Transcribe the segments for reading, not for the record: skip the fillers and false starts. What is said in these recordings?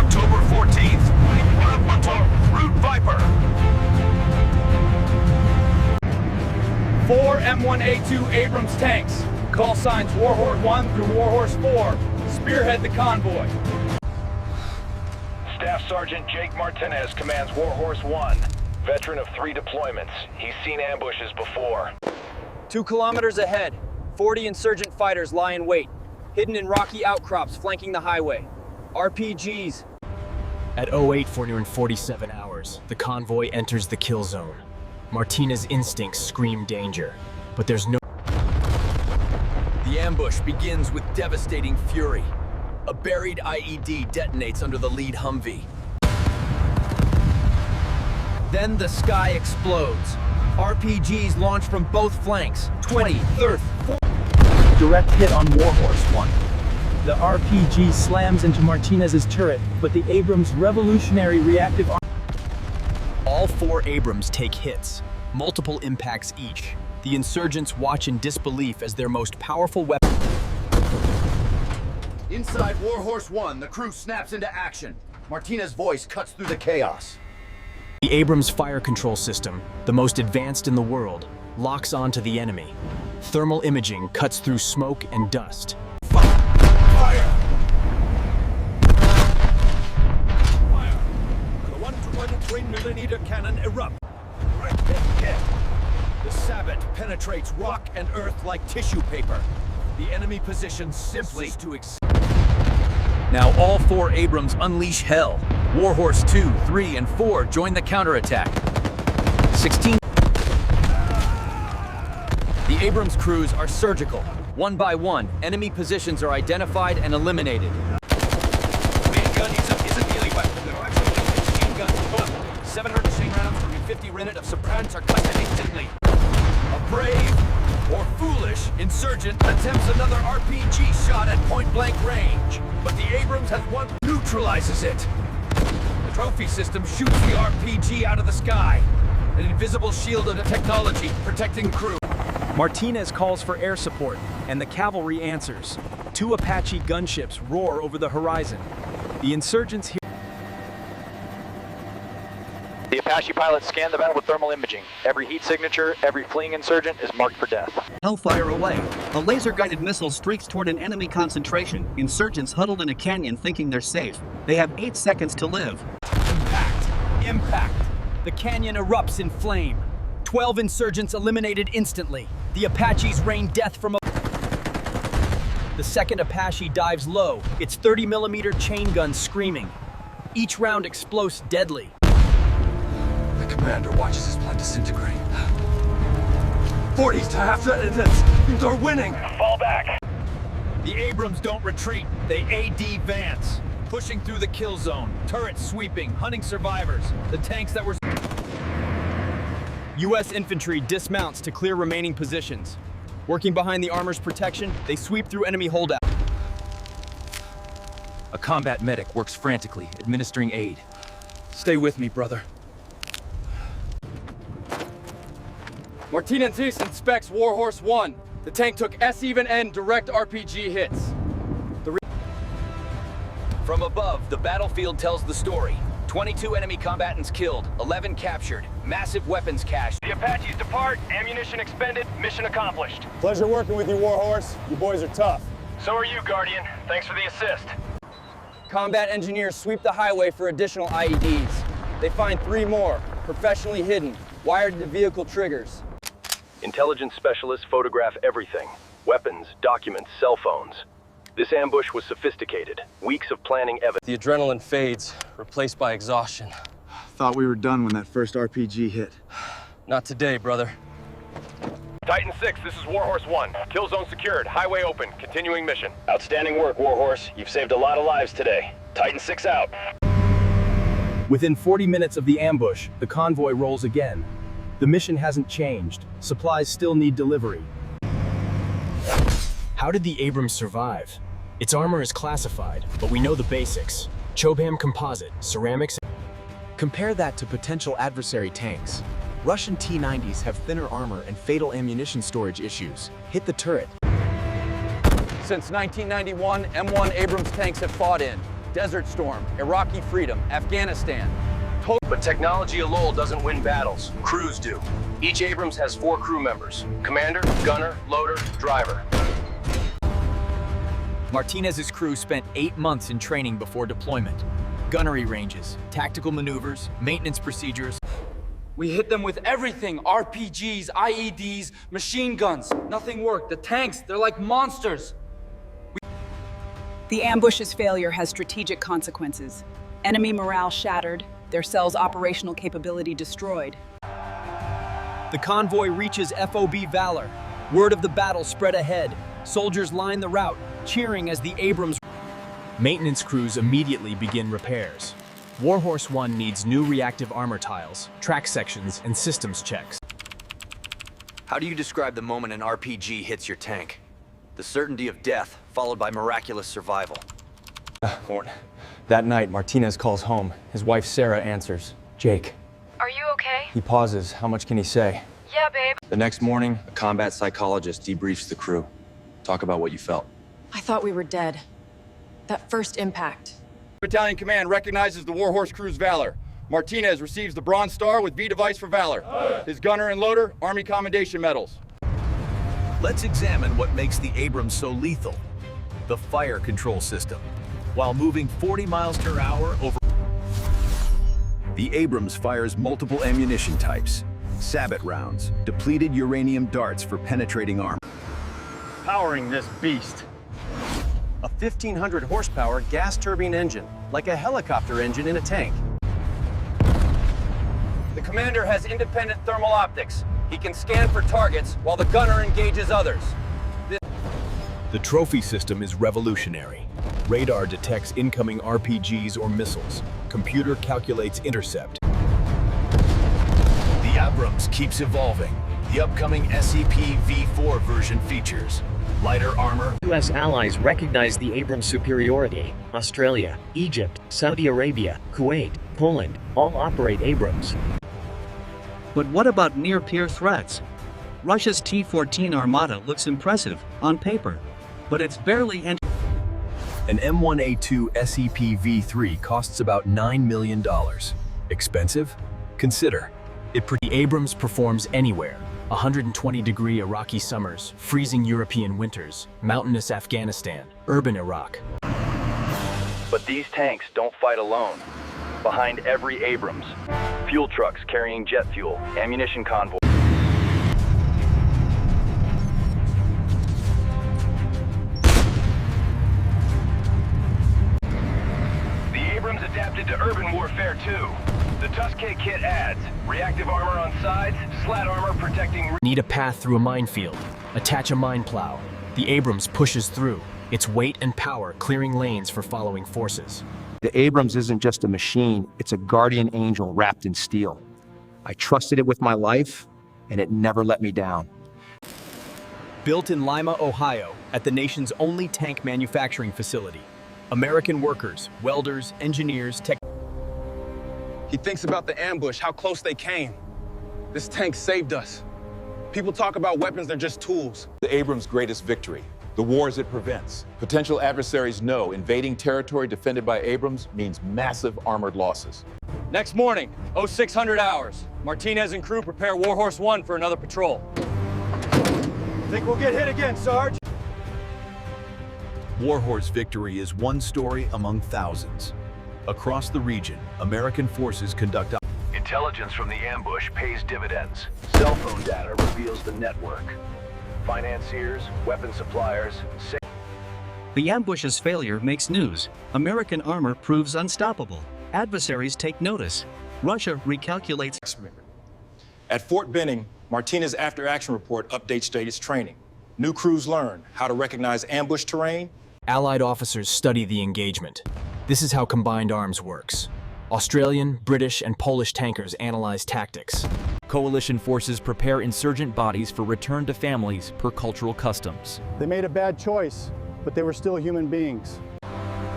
October 14th. Root Viper. 4 M1A2 Abrams tanks. Call signs Warhorse 1 through Warhorse 4. Spearhead the convoy. Staff Sergeant Jake Martinez commands Warhorse 1. Veteran of 3 deployments. He's seen ambushes before. 2 kilometers ahead, 40 insurgent fighters lie in wait, hidden in rocky outcrops flanking the highway. RPGs. At 08:47 hours, the convoy enters the kill zone. Martinez's instincts scream danger, but there's no... The ambush begins with devastating fury. A buried IED detonates under the lead Humvee. Then the sky explodes. RPGs launch from both flanks. 20, 30, 40. Direct hit on Warhorse 1. The RPG slams into Martinez's turret, but the Abrams Revolutionary Reactive Arm... All 4 Abrams take hits, multiple impacts each. The insurgents watch in disbelief as their most powerful weapon... Inside Warhorse 1, the crew snaps into action. Martinez's voice cuts through the chaos. The Abrams fire control system, the most advanced in the world, locks onto the enemy. Thermal imaging cuts through smoke and dust. Fire! Fire! The 123mm cannon erupt. Right hit. The sabot penetrates rock and earth like tissue paper. The enemy position simply to Now all 4 Abrams unleash hell. Warhorse 2, 3, and 4 join the counterattack. 16. The Abrams crews are surgical. One by one, enemy positions are identified and eliminated. main gun is a melee weapon. They're actually machine gun. 700 machine rounds for 50 rennet of soprans are cut instantly. A brave or foolish insurgent attempts another RPG shot at point-blank range, but the Abrams has one neutralizes it. The trophy system shoots the RPG out of the sky, an invisible shield of the technology protecting crew. Martinez calls for air support, and the cavalry answers. 2 Apache gunships roar over the horizon. The insurgents hear... The Apache pilots scan the battle with thermal imaging. Every heat signature, every fleeing insurgent is marked for death. Hellfire away. A laser-guided missile streaks toward an enemy concentration. Insurgents huddled in a canyon thinking they're safe. They have 8 seconds to live. Impact. The canyon erupts in flame. 12 insurgents eliminated instantly. The Apaches rain death from a... The second Apache dives low, its 30mm chain gun screaming. Each round explodes deadly. The commander watches his plant disintegrate. 40s to half sentences. They're winning. Fall back. The Abrams don't retreat, they advance. Pushing through the kill zone, turrets sweeping, hunting survivors. The tanks that were... U.S. infantry dismounts to clear remaining positions. Working behind the armor's protection, they sweep through enemy holdout. A combat medic works frantically, administering aid. Stay with me, brother. Martinez inspects Warhorse 1. The tank took S-N direct RPG hits. From above, the battlefield tells the story. 22 enemy combatants killed, 11 captured, massive weapons cache. The Apaches depart, ammunition expended, mission accomplished. Pleasure working with you, Warhorse. You boys are tough. So are you, Guardian. Thanks for the assist. Combat engineers sweep the highway for additional IEDs. They find 3 more, professionally hidden, wired to vehicle triggers. Intelligence specialists photograph everything. Weapons, documents, cell phones. This ambush was sophisticated. Weeks of planning evidence. The adrenaline fades, replaced by exhaustion. Thought we were done when that first RPG hit. Not today, brother. Titan 6, this is Warhorse 1. Kill zone secured, highway open, continuing mission. Outstanding work, Warhorse. You've saved a lot of lives today. Titan 6 out. Within 40 minutes of the ambush, the convoy rolls again. The mission hasn't changed. Supplies still need delivery. How did the Abrams survive? Its armor is classified, but we know the basics. Chobham composite, ceramics. Compare that to potential adversary tanks. Russian T-90s have thinner armor and fatal ammunition storage issues. Hit the turret. Since 1991, M1 Abrams tanks have fought in Desert Storm, Iraqi Freedom, Afghanistan. But technology alone doesn't win battles. Crews do. Each Abrams has 4 crew members: commander, gunner, loader, driver. Martinez's crew spent 8 months in training before deployment. Gunnery ranges, tactical maneuvers, maintenance procedures. We hit them with everything: RPGs, IEDs, machine guns. Nothing worked. The tanks, they're like monsters. The ambush's failure has strategic consequences. Enemy morale shattered, their cell's operational capability destroyed. The convoy reaches FOB Valor. Word of the battle spread ahead. Soldiers line the route, cheering as the Abrams. Maintenance crews immediately begin repairs. Warhorse 1 needs new reactive armor tiles, track sections, and systems checks. How do you describe the moment an RPG hits your tank? The certainty of death, followed by miraculous survival. That night, Martinez calls home. His wife, Sarah, answers. Jake. Are you okay? He pauses. How much can he say? Yeah, babe. The next morning, a combat psychologist debriefs the crew. Talk about what you felt. I thought we were dead. That first impact. Battalion Command recognizes the Warhorse crew's valor. Martinez receives the Bronze Star with V device for valor. His gunner and loader, Army Commendation medals. Let's examine what makes the Abrams so lethal. The fire control system. While moving 40 miles per hour over... The Abrams fires multiple ammunition types. Sabot rounds, depleted uranium darts for penetrating armor. Powering this beast. A 1,500 horsepower gas turbine engine, like a helicopter engine in a tank. The commander has independent thermal optics. He can scan for targets while the gunner engages others. The trophy system is revolutionary. Radar detects incoming RPGs or missiles. Computer calculates intercept. The Abrams keeps evolving. The upcoming SCP-V4 version features lighter armor. U.S. allies recognize the Abrams superiority. Australia, Egypt, Saudi Arabia, Kuwait, Poland, all operate Abrams. But what about near-peer threats? Russia's T-14 Armata looks impressive on paper, but it's barely An M1A2 SCP-V3 costs about $9 million. Expensive? Consider. The Abrams performs anywhere. 120-degree Iraqi summers, freezing European winters, mountainous Afghanistan, urban Iraq. But these tanks don't fight alone. Behind every Abrams, fuel trucks carrying jet fuel, ammunition convoys. The Abrams adapted to urban warfare too. The Tusky kit adds reactive armor on sides, slat armor protecting... Need a path through a minefield. Attach a mine plow. The Abrams pushes through, its weight and power clearing lanes for following forces. The Abrams isn't just a machine, it's a guardian angel wrapped in steel. I trusted it with my life, and it never let me down. Built in Lima, Ohio, at the nation's only tank manufacturing facility. American workers, welders, engineers, He thinks about the ambush, how close they came. This tank saved us. People talk about weapons, they're just tools. The Abrams' greatest victory, the wars it prevents. Potential adversaries know invading territory defended by Abrams means massive armored losses. Next morning, 0600 hours. Martinez and crew prepare Warhorse 1 for another patrol. Think we'll get hit again, Sarge? Warhorse victory is one story among thousands. Across the region, American forces conduct... Intelligence from the ambush pays dividends. Cell phone data reveals the network. Financiers, weapon suppliers... The ambush's failure makes news. American armor proves unstoppable. Adversaries take notice. Russia recalculates... At Fort Benning, Martinez after-action report updates status training. New crews learn how to recognize ambush terrain. Allied officers study the engagement. This is how combined arms works. Australian, British, and Polish tankers analyze tactics. Coalition forces prepare insurgent bodies for return to families per cultural customs. They made a bad choice, but they were still human beings.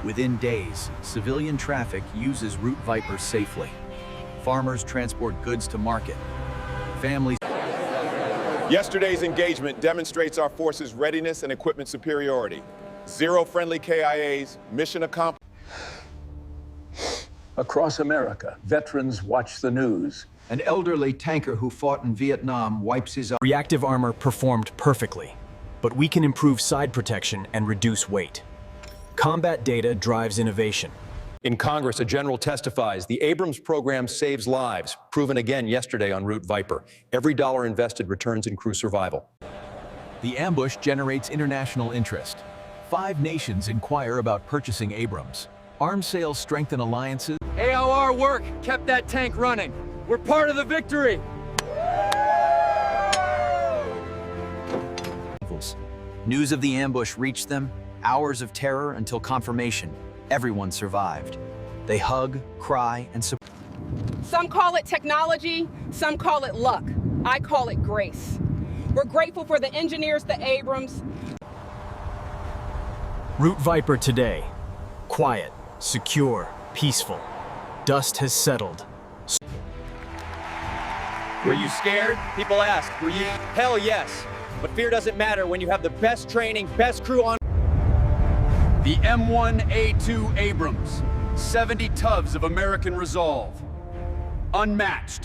Within days, civilian traffic uses Route Viper safely. Farmers transport goods to market. Families... Yesterday's engagement demonstrates our forces' readiness and equipment superiority. 0 friendly KIAs, mission accomplished. Across America, veterans watch the news. An elderly tanker who fought in Vietnam wipes his eyes. Reactive armor performed perfectly, but we can improve side protection and reduce weight. Combat data drives innovation. In Congress, a general testifies the Abrams program saves lives, proven again yesterday on Route Viper. Every dollar invested returns in crew survival. The ambush generates international interest. 5 nations inquire about purchasing Abrams. Arms sales strengthen alliances. AOR work kept that tank running. We're part of the victory. News of the ambush reached them. Hours of terror until confirmation. Everyone survived. They hug, cry, and support. Some call it technology, some call it luck. I call it grace. We're grateful for the engineers, the Abrams. Route Viper today. Quiet, secure, peaceful. Dust has settled. Were you scared? People ask, were you? Hell yes. But fear doesn't matter when you have the best training, best crew on. The M1A2 Abrams, 70 tubs of American resolve. Unmatched.